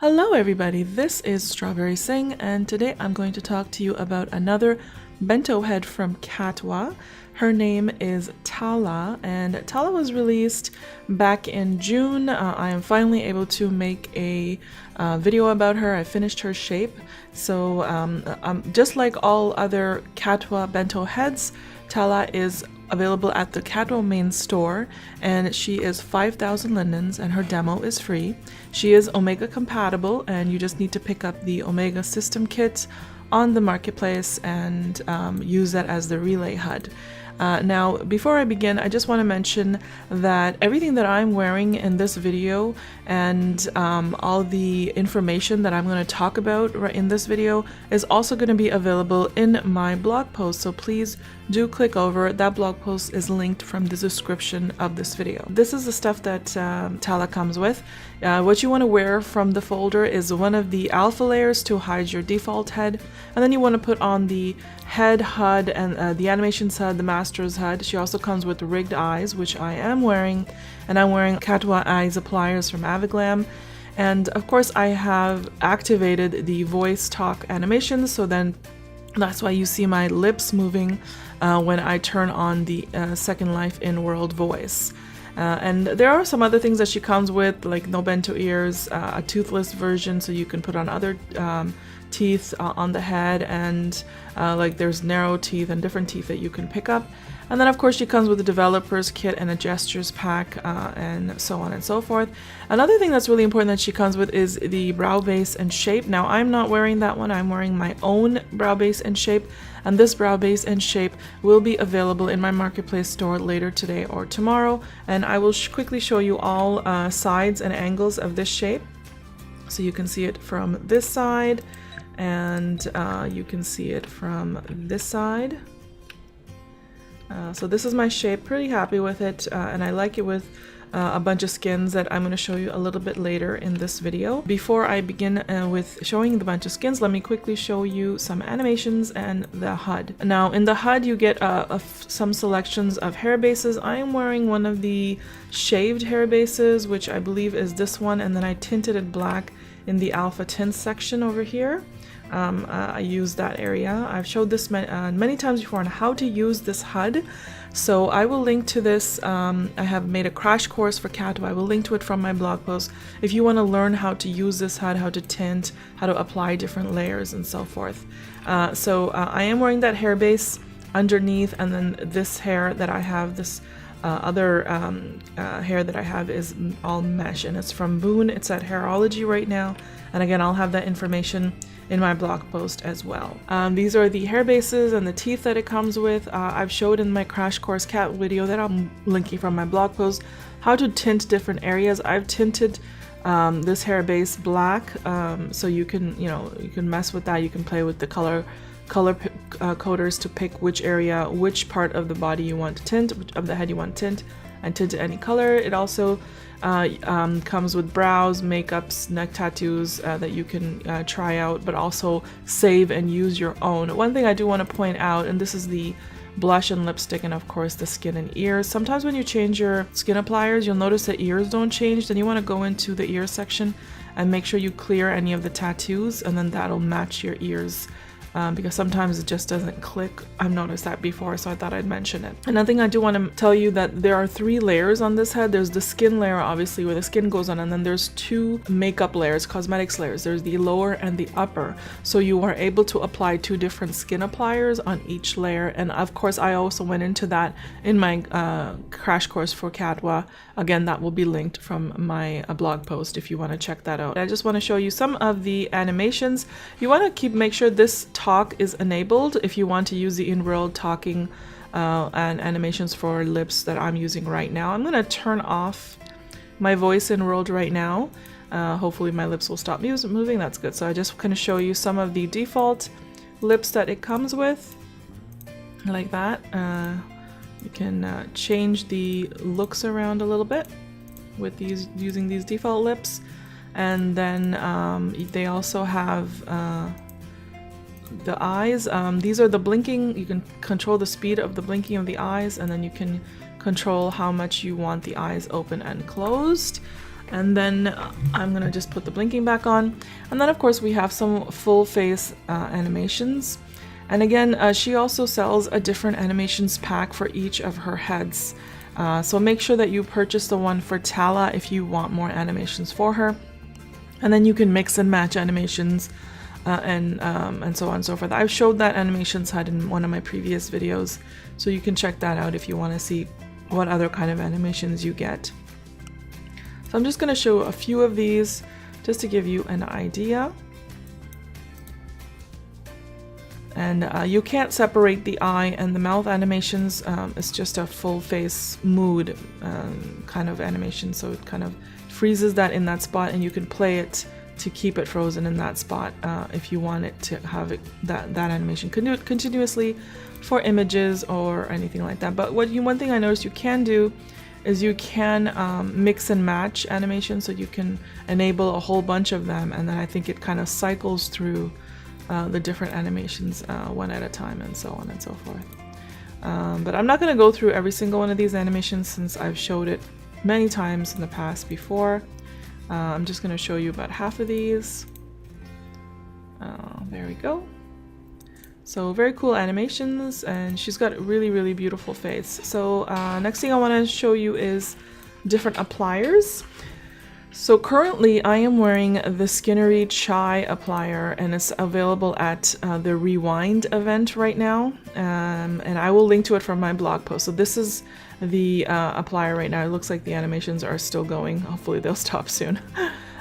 Hello everybody, this is Strawberry Singh, and today I'm going to talk to you about another bento head from Catwa. Her name is Tala, and Tala was released back in June. I am finally able to make a video about her. I finished her shape. So just like all other Catwa bento heads, Tala is available at the Catwa main store, and she is 5,000 lindens and her demo is free. She is Omega compatible, and you just need to pick up the Omega system kit on the marketplace and use that as the relay HUD. Now, before I begin, I just want to mention that everything that I'm wearing in this video and all the information that I'm going to talk about right in this video is also going to be available in my blog post, so please do click over. That blog post is linked from the description of this video. This is the stuff that Tala comes with. What you want to wear from the folder is one of the alpha layers to hide your default head, and then you want to put on the head HUD and the animations HUD, the master's HUD. She also comes with rigged eyes, which I am wearing, and I'm wearing Catwa eyes appliers from Aviglam. And of course I have activated the voice talk animations, so then that's why you see my lips moving when I turn on the Second Life in World voice. And there are some other things that she comes with, like no bento ears, a toothless version so you can put on other teeth on the head, and like there's narrow teeth and different teeth that you can pick up. And then of course she comes with a developer's kit and a gestures pack and so on and so forth. Another thing that's really important that she comes with is the brow base and shape. Now I'm not wearing that one, I'm wearing my own brow base and shape, and this brow base and shape will be available in my marketplace store later today or tomorrow, and I will quickly show you all sides and angles of this shape. So you can see it from this side, and you can see it from this side. So this is my shape, pretty happy with it, and I like it with a bunch of skins that I'm going to show you a little bit later in this video. Before I begin with showing the bunch of skins, let me quickly show you some animations and the HUD. Now in the HUD you get some selections of hair bases. I am wearing one of the shaved hair bases, which I believe is this one, and then I tinted it black in the alpha tint section over here. I use that area. I've showed this many times before on how to use this HUD, so I will link to this. I have made a crash course for Catwa. I will link to it from my blog post if you want to learn how to use this HUD, how to tint, how to apply different layers and so forth. I am wearing that hair base underneath, and then this hair that I have, this other hair that I have is all mesh, and it's from Boone. It's at Hairology right now, and again I'll have that information in my blog post as well. These are the hair bases and the teeth that it comes with. I've showed in my crash course cat video that I'm linking from my blog post how to tint different areas. I've tinted this hair base black, so you can mess with that. You can play with the color coders to pick which area, which part of the body you want to tint, which of the head you want to tint, and tint to any color. It also comes with brows, makeups, neck tattoos that you can try out, but also save and use your own. One thing I do want to point out, and this is the blush and lipstick, and of course the skin and ears. Sometimes when you change your skin appliers, you'll notice that ears don't change. Then you want to go into the ear section and make sure you clear any of the tattoos, and then that'll match your ears. Because sometimes it just doesn't click. I've noticed that before, so I thought I'd mention it. Another thing I do want to tell you that there are 3 layers on this head. There's the skin layer, obviously, where the skin goes on, and then there's 2 makeup layers, cosmetics layers. There's the lower and the upper. So you are able to apply 2 different skin appliers on each layer, and of course I also went into that in my crash course for Catwa. Again, that will be linked from my blog post if you want to check that out. I just want to show you some of the animations. You want to make sure this talk is enabled if you want to use the in-world talking and animations for lips that I'm using right now. I'm going to turn off my voice in world right now. Hopefully my lips will stop moving. That's good. So I just going to show you some of the default lips that it comes with, like that. You can change the looks around a little bit with these, using these default lips, and then they also have the eyes. These are the blinking. You can control the speed of the blinking of the eyes, and then you can control how much you want the eyes open and closed. And then I'm gonna just put the blinking back on. And then of course we have some full face animations. And again, she also sells a different animations pack for each of her heads. So make sure that you purchase the one for Tala if you want more animations for her. And then you can mix and match animations and so on and so forth. I've showed that animations HUD in one of my previous videos, so you can check that out if you want to see what other kind of animations you get. So I'm just going to show a few of these just to give you an idea. And you can't separate the eye and the mouth animations. It's just a full face mood kind of animation, so it kind of freezes that in that spot, and you can play it to keep it frozen in that spot if you want it to have that animation continuously for images or anything like that. But one thing I noticed you can do is you can mix and match animations, so you can enable a whole bunch of them, and then I think it kind of cycles through the different animations one at a time, and so on and so forth. But I'm not going to go through every single one of these animations since I've showed it many times in the past before. I'm just going to show you about half of these. There we go. So very cool animations, and she's got a really beautiful face. So next thing I want to show you is different appliers. So currently I am wearing the Skinnery Chai applier, and it's available at the Rewind event right now, and I will link to it from my blog post. So this is the applier right now. It looks like the animations are still going. Hopefully they'll stop soon.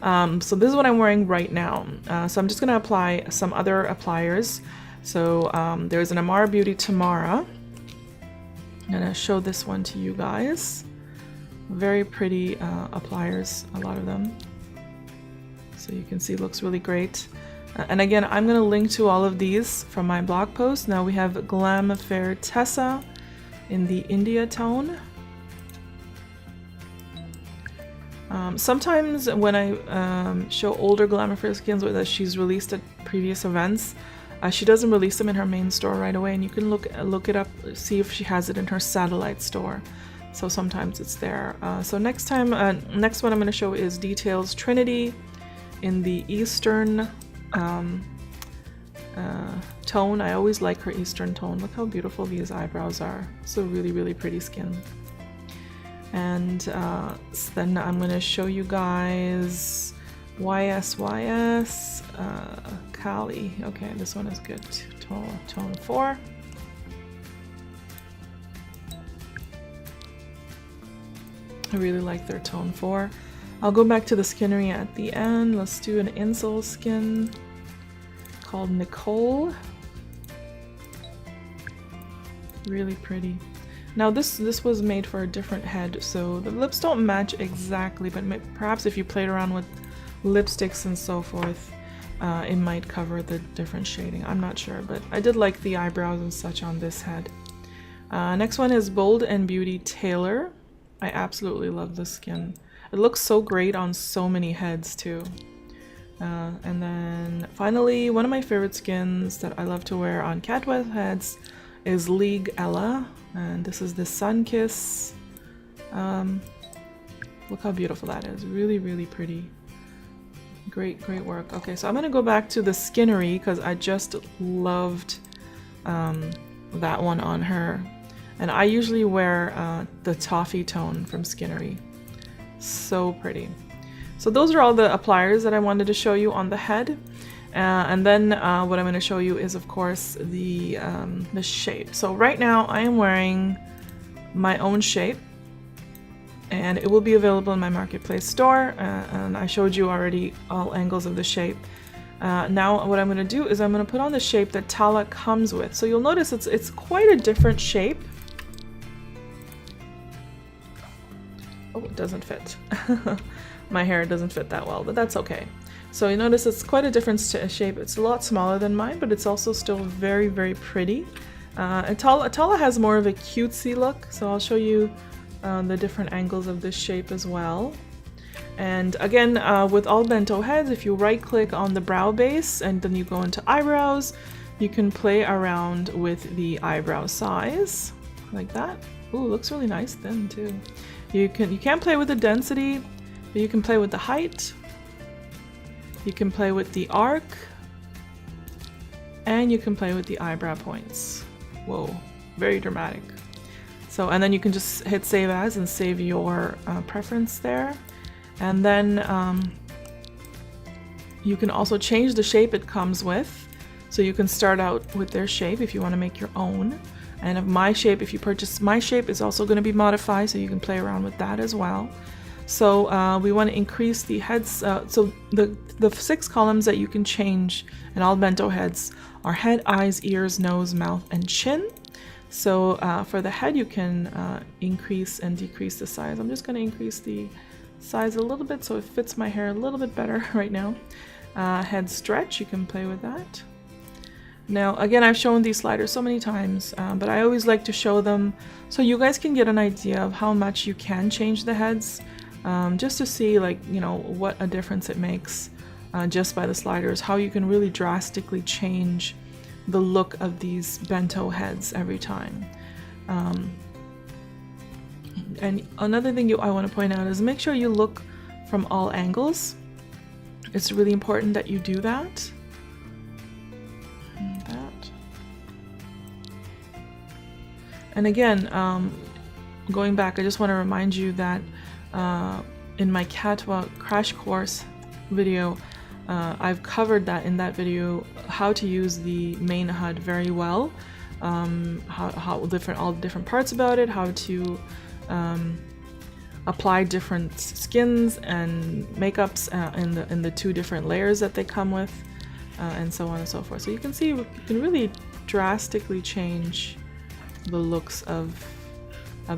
So this is what I'm wearing right now. So I'm just going to apply some other appliers. So there's an Amara Beauty Tamara. I'm going to show this one to you guys. Very pretty appliers, a lot of them. So you can see looks really great. And again, I'm going to link to all of these from my blog post. Now we have Glam Fair Tessa in the India tone. Sometimes when I show older Glamour Fair skins that she's released at previous events, she doesn't release them in her main store right away, and you can look it up, see if she has it in her satellite store. So sometimes it's there. So next one I'm going to show is Details Trinity in the Eastern tone. I always like her Eastern tone. Look how beautiful these eyebrows are. So really pretty skin. And then I'm going to show you guys YSYS Kali. Okay, this one is good. Tone 4. I really like their tone 4. I'll go back to the Skinnery at the end. Let's do an insole skin called Nicole. Really pretty. Now this was made for a different head, so the lips don't match exactly, but perhaps if you played around with lipsticks and so forth, it might cover the different shading. I'm not sure, but I did like the eyebrows and such on this head. Next one is Bold and Beauty Taylor. I absolutely love this skin. It looks so great on so many heads too. And then finally, one of my favorite skins that I love to wear on Catwa heads is League Ella, and this is the Sun Kiss. Look how beautiful that is. Really pretty. Great work. Okay, so I'm gonna go back to the Skinnery because I just loved that one on her. And I usually wear the Toffee tone from Skinnery. So pretty. So those are all the appliers that I wanted to show you on the head. And then what I'm going to show you is, of course, the shape. So right now I am wearing my own shape, and it will be available in my marketplace store. And I showed you already all angles of the shape. Now what I'm going to do is I'm going to put on the shape that Tala comes with. So you'll notice it's quite a different shape. Oh, it doesn't fit. My hair doesn't fit that well, but that's okay. So you notice it's quite a different shape. It's a lot smaller than mine, but it's also still very pretty. And Tala has more of a cutesy look, so I'll show you the different angles of this shape as well. And again, with all Bento heads, if you right click on the brow base and then you go into eyebrows, you can play around with the eyebrow size like that. Ooh, looks really nice then too. You can play with the density. But you can play with the height, you can play with the arc, and you can play with the eyebrow points. Whoa, very dramatic. So, and then you can just hit save as and save your preference there. And then you can also change the shape it comes with. So you can start out with their shape if you want to make your own. And if my shape, if you purchase my shape, is also going to be modified, so you can play around with that as well. So we want to increase the heads. So the 6 columns that you can change in all bento heads are head, eyes, ears, nose, mouth, and chin. So for the head, you can increase and decrease the size. I'm just going to increase the size a little bit so it fits my hair a little bit better right now. Head stretch, you can play with that. Now, again, I've shown these sliders so many times, but I always like to show them so you guys can get an idea of how much you can change the heads, just to see, like, you know, what a difference it makes just by the sliders, how you can really drastically change the look of these bento heads every time. And another thing I want to point out is make sure you look from all angles. It's really important that you do that. And again, going back, I just want to remind you that in my Catwa crash course video, I've covered that in that video, how to use the main HUD very well, all the different parts about it, how to apply different skins and makeups in the 2 different layers that they come with, and so on and so forth. So you can see you can really drastically change the looks of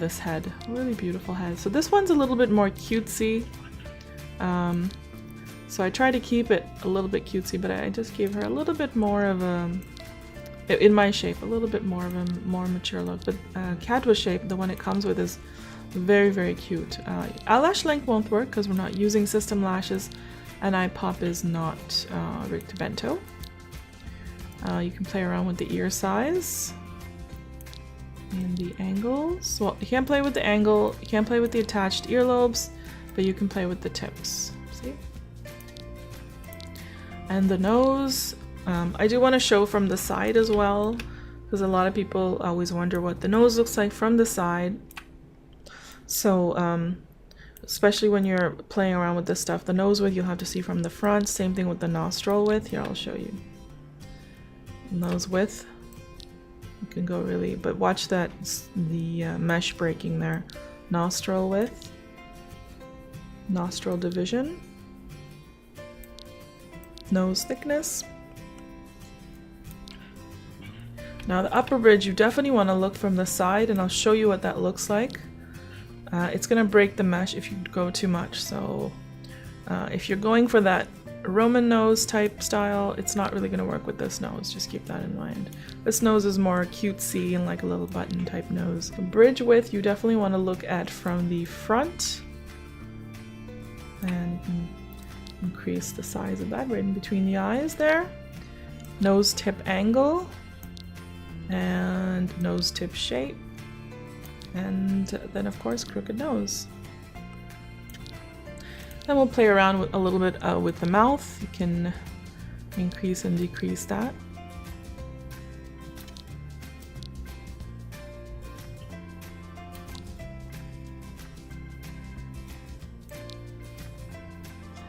this head. Really beautiful head. So this one's a little bit more cutesy. So I try to keep it a little bit cutesy, but I just gave her a little bit more of a, in my shape, a little bit more of a more mature look. But Catwa's shape, the one it comes with, is very, very cute. Eyelash length won't work because we're not using system lashes, and eye pop is not rigged to bento. You can play around with the ear size and the angles. Well, you can't play with the angle, you can't play with the attached earlobes, but you can play with the tips. See? And the nose, I do want to show from the side as well, because a lot of people always wonder what the nose looks like from the side. So especially when you're playing around with this stuff, the nose width you'll have to see from the front. Same thing with the nostril width. Here, I'll show you. Nose width, you can go really, but watch that, the mesh breaking there. Nostril width, nostril division, nose thickness. Now the upper bridge, you definitely want to look from the side, and I'll show you what that looks like. It's going to break the mesh if you go too much, so if you're going for that Roman nose type style, it's not really going to work with this nose. Just keep that in mind. This nose is more cutesy and like a little button type nose. The bridge width, you definitely want to look at from the front, and you can increase the size of that right in between the eyes there. Nose tip angle and nose tip shape, and then of course crooked nose. Then we'll play around with a little bit with the mouth. You can increase and decrease that.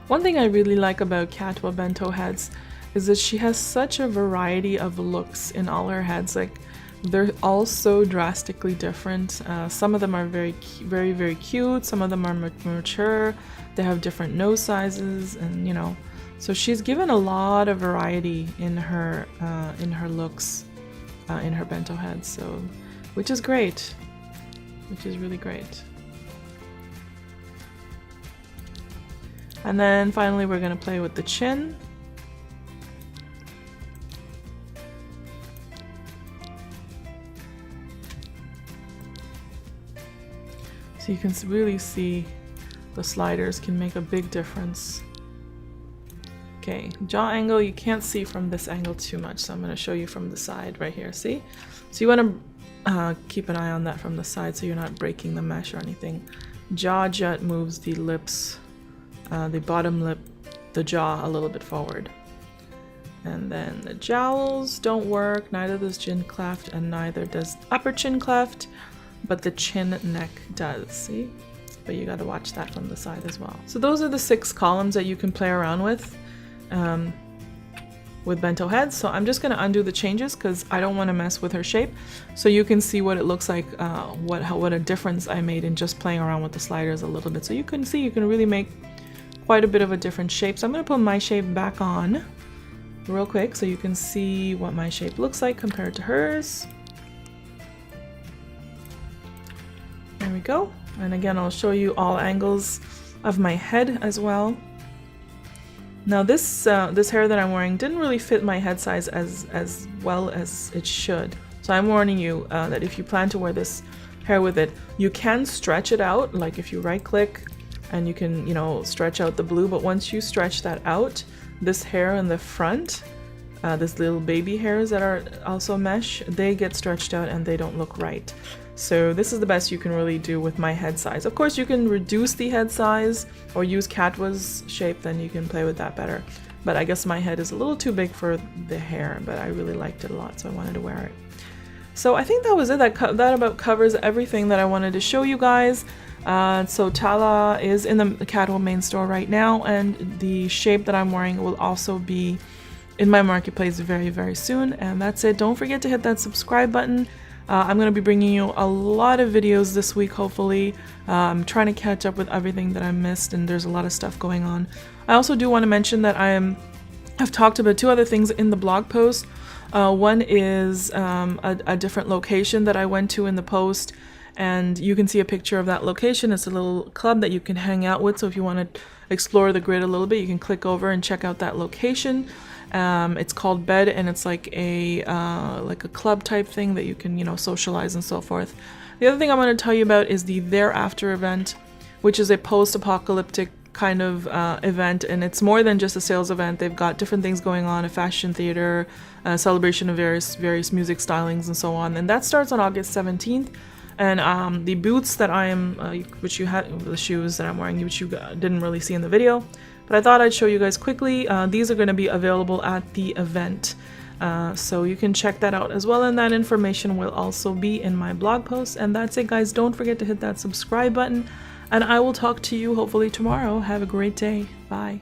One thing I really like about Catwa bento heads is that she has such a variety of looks in all her heads. Like, they're all so drastically different. Some of them are very, very cute. Some of them are mature. They have different nose sizes, and you know, so she's given a lot of variety in her looks in her bento heads. So, which is great, which is really great. And then finally, we're gonna play with the chin. So you can really see the sliders can make a big difference. Okay, jaw angle, you can't see from this angle too much, so I'm going to show you from the side right here, see? So you want to keep an eye on that from the side so you're not breaking the mesh or anything. Jaw jut moves the lips the bottom lip, the jaw a little bit forward. And then the jowls don't work, neither does chin cleft and neither does upper chin cleft, but the chin neck does, see? But you gotta watch that from the side as well. So those are the 6 columns that you can play around with bento heads. So I'm just gonna undo the changes because I don't want to mess with her shape. So you can see what it looks like, what a difference I made in just playing around with the sliders a little bit. So you can see you can really make quite a bit of a different shape. So I'm gonna put my shape back on real quick so you can see what my shape looks like compared to hers. There we go. And again, I'll show you all angles of my head as well. Now this hair that I'm wearing didn't really fit my head size as well as it should. So I'm warning you that if you plan to wear this hair with it, you can stretch it out, like if you right click and you can, you know, stretch out the blue, but once you stretch that out, this hair in the front, this little baby hairs that are also mesh, they get stretched out and they don't look right. So this is the best you can really do with my head size. Of course, you can reduce the head size or use Catwa's shape, then you can play with that better. But I guess my head is a little too big for the hair, but I really liked it a lot, so I wanted to wear it. So I think that was it. That about covers everything that I wanted to show you guys. So Tala is in the Catwa main store right now, and the shape that I'm wearing will also be in my marketplace very, very soon. And that's it. Don't forget to hit that subscribe button. I'm going to be bringing you a lot of videos this week, hopefully. I'm trying to catch up with everything that I missed, and there's a lot of stuff going on. I also do want to mention that I've talked about 2 other things in the blog post. One is a different location that I went to in the post, and you can see a picture of that location. It's a little club that you can hang out with, so if you want to explore the grid a little bit, you can click over and check out that location. It's called Bed, and it's like a club type thing that you can, you know, socialize and so forth. The other thing I want to tell you about is the Thereafter event, which is a post-apocalyptic kind of event, and it's more than just a sales event. They've got different things going on, a fashion theater, a celebration of various music stylings and so on, and that starts on August 17th. And the boots that I am, which you had, the shoes that I'm wearing, which you didn't really see in the video, but I thought I'd show you guys quickly. These are going to be available at the event, so you can check that out as well, and that information will also be in my blog post. And that's it, guys. Don't forget to hit that subscribe button, and I will talk to you hopefully tomorrow. Have a great day. Bye.